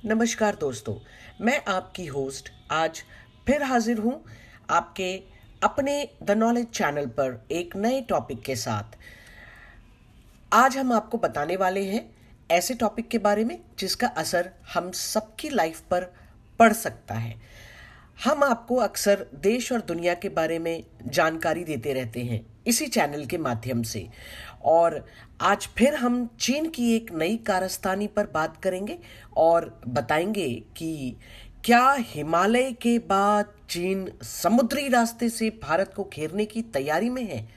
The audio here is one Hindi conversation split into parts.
नमस्कार दोस्तों, मैं आपकी होस्ट आज फिर हाजिर हूँ आपके अपने द नॉलेज चैनल पर एक नए टॉपिक के साथ। आज हम आपको बताने वाले हैं ऐसे टॉपिक के बारे में जिसका असर हम सबकी लाइफ पर पड़ सकता है। हम आपको अक्सर देश और दुनिया के बारे में जानकारी देते रहते हैं इसी चैनल के माध्यम से, और आज फिर हम चीन की एक नई कारस्तानी पर बात करेंगे और बताएंगे कि क्या हिमालय के बाद चीन समुद्री रास्ते से भारत को घेरने की तैयारी में है।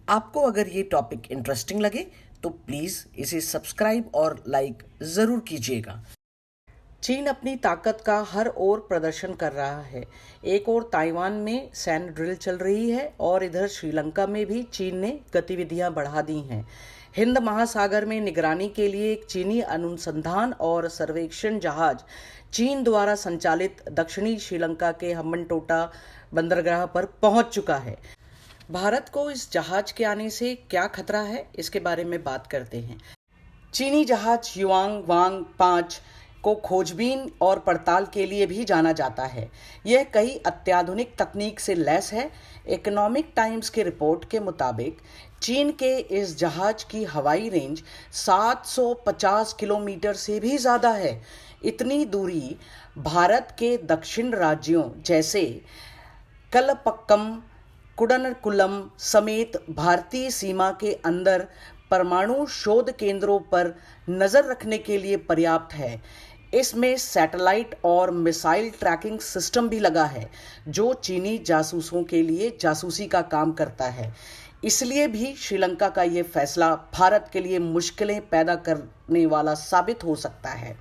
आपको अगर ये टॉपिक इंटरेस्टिंग लगे तो प्लीज़ इसे सब्सक्राइब और लाइक ज़रूर कीजिएगा। चीन अपनी ताकत का हर ओर प्रदर्शन कर रहा है। एक ओर ताइवान में सैन्य ड्रिल चल रही है और इधर श्रीलंका में भी चीन ने गतिविधियां बढ़ा दी हैं। हिंद महासागर में निगरानी के लिए एक चीनी अनुसंधान और सर्वेक्षण जहाज चीन द्वारा संचालित दक्षिणी श्रीलंका के हम्बनटोटा बंदरगाह पर पहुंच चुका है। भारत को इस जहाज के आने से क्या खतरा है, इसके बारे में बात करते हैं। चीनी जहाज युआंग वांग 5 को खोजबीन और पड़ताल के लिए भी जाना जाता है। यह कई अत्याधुनिक तकनीक से लैस है। इकोनॉमिक टाइम्स के रिपोर्ट के मुताबिक चीन के इस जहाज की हवाई रेंज 750 किलोमीटर से भी ज़्यादा है। इतनी दूरी भारत के दक्षिण राज्यों जैसे कलपक्कम, कुडनकुलम समेत भारतीय सीमा के अंदर परमाणु शोध केंद्रों पर नज़र रखने के लिए पर्याप्त है। इसमें सैटेलाइट और मिसाइल ट्रैकिंग सिस्टम भी लगा है जो चीनी जासूसों के लिए जासूसी का काम करता है। इसलिए भी श्रीलंका का ये फैसला भारत के लिए मुश्किलें पैदा करने वाला साबित हो सकता है।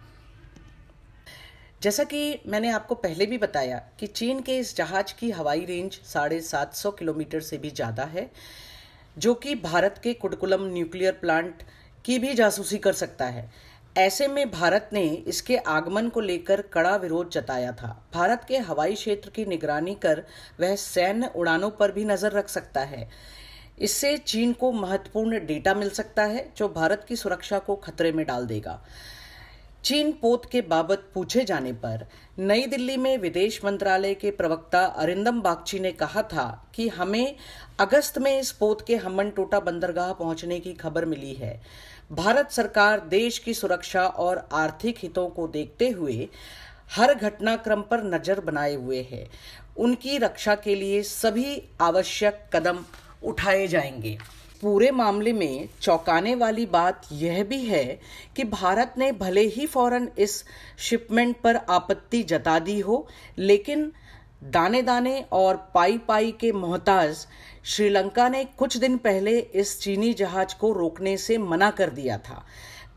जैसा कि मैंने आपको पहले भी बताया कि चीन के इस जहाज की हवाई रेंज 750 किलोमीटर से भी ज़्यादा है, जो कि भारत के कुडकुलम न्यूक्लियर प्लांट की भी जासूसी कर सकता है। ऐसे में भारत ने इसके आगमन को लेकर कड़ा विरोध जताया था। भारत के हवाई क्षेत्र की निगरानी कर वह सैन्य उड़ानों पर भी नज़र रख सकता है। इससे चीन को महत्वपूर्ण डेटा मिल सकता है जो भारत की सुरक्षा को खतरे में डाल देगा। चीन पोत के बाबत पूछे जाने पर नई दिल्ली में विदेश मंत्रालय के प्रवक्ता अरिंदम बागची ने कहा था कि हमें अगस्त में इस पोत के हम्बनटोटा बंदरगाह पहुंचने की खबर मिली है। भारत सरकार देश की सुरक्षा और आर्थिक हितों को देखते हुए हर घटनाक्रम पर नजर बनाए हुए है। उनकी रक्षा के लिए सभी आवश्यक कदम उठाए जाएंगे। पूरे मामले में चौंकाने वाली बात यह भी है कि भारत ने भले ही फौरन इस शिपमेंट पर आपत्ति जता दी हो, लेकिन दाने दाने और पाई पाई के मोहताज श्रीलंका ने कुछ दिन पहले इस चीनी जहाज को रोकने से मना कर दिया था।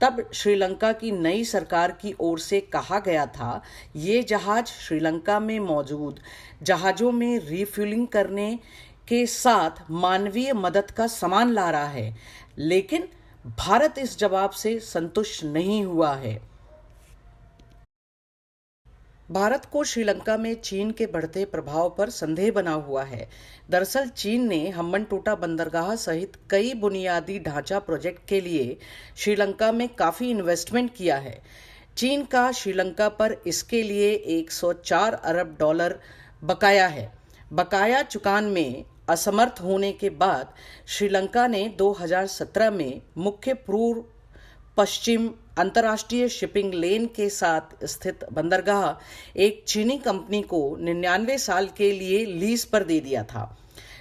तब श्रीलंका की नई सरकार की ओर से कहा गया था ये जहाज श्रीलंका में मौजूद जहाज़ों में रिफ्यूलिंग करने के साथ मानवीय मदद का सामान ला रहा है, लेकिन भारत इस जवाब से संतुष्ट नहीं हुआ है। भारत को श्रीलंका में चीन के बढ़ते प्रभाव पर संदेह बना हुआ है। दरअसल चीन ने हम्बनटोटा बंदरगाह सहित कई बुनियादी ढांचा प्रोजेक्ट के लिए श्रीलंका में काफ़ी इन्वेस्टमेंट किया है। चीन का श्रीलंका पर इसके लिए 104 अरब डॉलर बकाया है। बकाया चुकान में असमर्थ होने के बाद श्रीलंका ने 2017 में मुख्य पूर्व पश्चिम अंतर्राष्ट्रीय शिपिंग लेन के साथ स्थित बंदरगाह एक चीनी कंपनी को 99 साल के लिए लीज पर दे दिया था।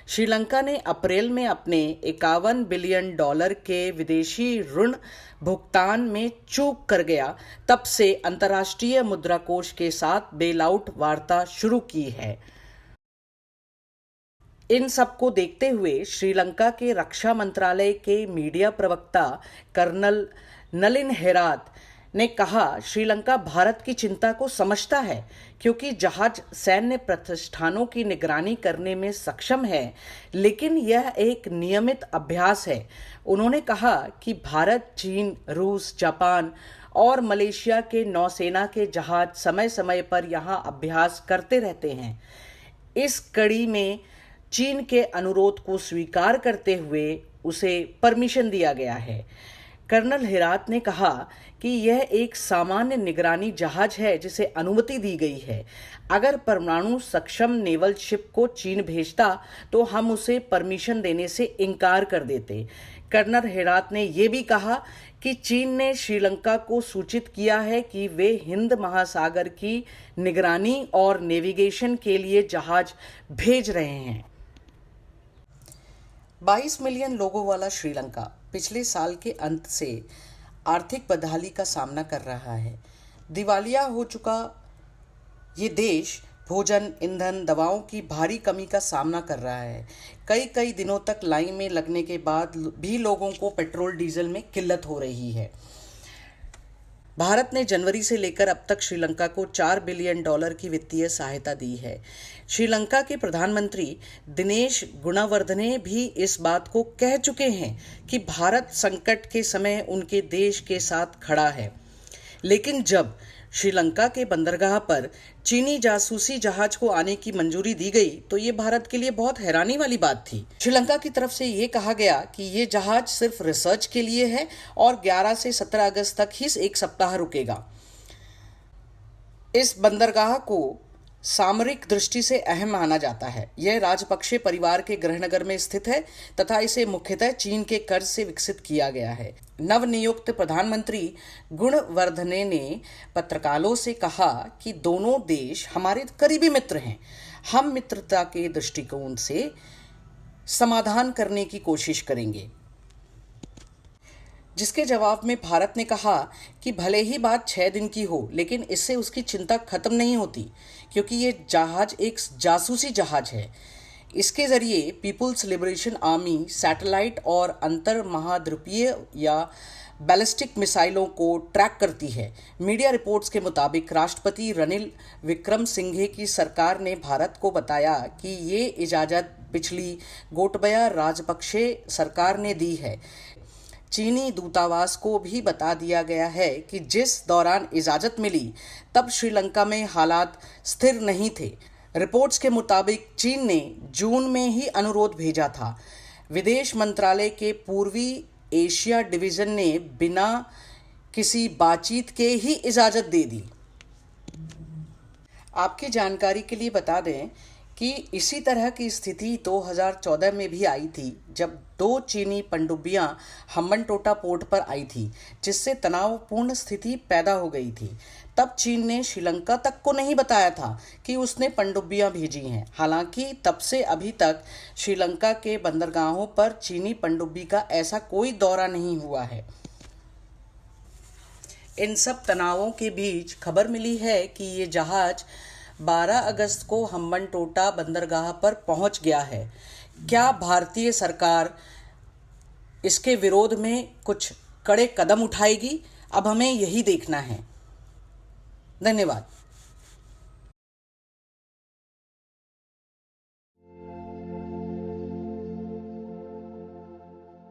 श्रीलंका ने अप्रैल में अपने 51 बिलियन डॉलर के विदेशी ऋण भुगतान में चूक कर गया। तब से अंतर्राष्ट्रीय मुद्रा कोष के साथ बेलआउट वार्ता शुरू की है। इन सब को देखते हुए श्रीलंका के रक्षा मंत्रालय के मीडिया प्रवक्ता कर्नल नलिन हेरात ने कहा श्रीलंका भारत की चिंता को समझता है क्योंकि जहाज सैन्य प्रतिष्ठानों की निगरानी करने में सक्षम है, लेकिन यह एक नियमित अभ्यास है। उन्होंने कहा कि भारत, चीन, रूस, जापान और मलेशिया के नौसेना के जहाज समय समय पर यहां अभ्यास करते रहते हैं। इस कड़ी में चीन के अनुरोध को स्वीकार करते हुए उसे परमिशन दिया गया है। कर्नल हेरात ने कहा कि यह एक सामान्य निगरानी जहाज है जिसे अनुमति दी गई है। अगर परमाणु सक्षम नेवल शिप को चीन भेजता तो हम उसे परमिशन देने से इनकार कर देते। कर्नल हेरात ने यह भी कहा कि चीन ने श्रीलंका को सूचित किया है कि वे हिंद महासागर की निगरानी और नेविगेशन के लिए जहाज भेज रहे हैं। 22 मिलियन लोगों वाला श्रीलंका पिछले साल के अंत से आर्थिक बदहाली का सामना कर रहा है। दिवालिया हो चुका ये देश भोजन, ईंधन, दवाओं की भारी कमी का सामना कर रहा है। कई दिनों तक लाइन में लगने के बाद भी लोगों को पेट्रोल डीजल में किल्लत हो रही है। भारत ने जनवरी से लेकर अब तक श्रीलंका को $4 बिलियन की वित्तीय सहायता दी है। श्रीलंका के प्रधानमंत्री दिनेश गुणवर्धने भी इस बात को कह चुके हैं कि भारत संकट के समय उनके देश के साथ खड़ा है। लेकिन जब श्रीलंका के बंदरगाह पर चीनी जासूसी जहाज को आने की मंजूरी दी गई तो ये भारत के लिए बहुत हैरानी वाली बात थी। श्रीलंका की तरफ से ये कहा गया कि ये जहाज सिर्फ रिसर्च के लिए है और 11 से 17 अगस्त तक ही एक सप्ताह रुकेगा। इस बंदरगाह को सामरिक दृष्टि से अहम माना जाता है। यह राजपक्षे परिवार के गृहनगर में स्थित है तथा इसे मुख्यतः चीन के कर्ज से विकसित किया गया है। नवनियुक्त प्रधानमंत्री गुणवर्धने ने पत्रकारों से कहा कि दोनों देश हमारे करीबी मित्र हैं। हम मित्रता के दृष्टिकोण से समाधान करने की कोशिश करेंगे। जिसके जवाब में भारत ने कहा कि भले ही बात 6 दिन की हो लेकिन इससे उसकी चिंता खत्म नहीं होती, क्योंकि ये जहाज एक जासूसी जहाज है। इसके जरिए पीपुल्स लिबरेशन आर्मी सैटेलाइट और अंतर महाद्वीपीय या बैलिस्टिक मिसाइलों को ट्रैक करती है। मीडिया रिपोर्ट्स के मुताबिक राष्ट्रपति रनिल विक्रमसिंघे की सरकार ने भारत को बताया कि ये इजाज़त पिछली गोटबया राजपक्षे सरकार ने दी है। चीनी दूतावास को भी बता दिया गया है कि जिस दौरान इजाज़त मिली तब श्रीलंका में हालात स्थिर नहीं थे। रिपोर्ट्स के मुताबिक चीन ने जून में ही अनुरोध भेजा था। विदेश मंत्रालय के पूर्वी एशिया डिवीज़न ने बिना किसी बातचीत के ही इजाज़त दे दी। आपकी जानकारी के लिए बता दें कि इसी तरह की स्थिति 2014 में भी आई थी, जब 2 चीनी पनडुब्बियां हम्बनटोटा पोर्ट पर आई थी, जिससे तनावपूर्ण स्थिति पैदा हो गई थी। तब चीन ने श्रीलंका तक को नहीं बताया था कि उसने पनडुब्बियां भेजी हैं। हालांकि तब से अभी तक श्रीलंका के बंदरगाहों पर चीनी पनडुब्बी का ऐसा कोई दौरा नहीं हुआ है। इन सब तनावों के बीच खबर मिली है कि ये जहाज 12 अगस्त को हम्बनटोटा बंदरगाह पर पहुंच गया है। क्या भारतीय सरकार इसके विरोध में कुछ कड़े कदम उठाएगी? अब हमें यही देखना है। धन्यवाद।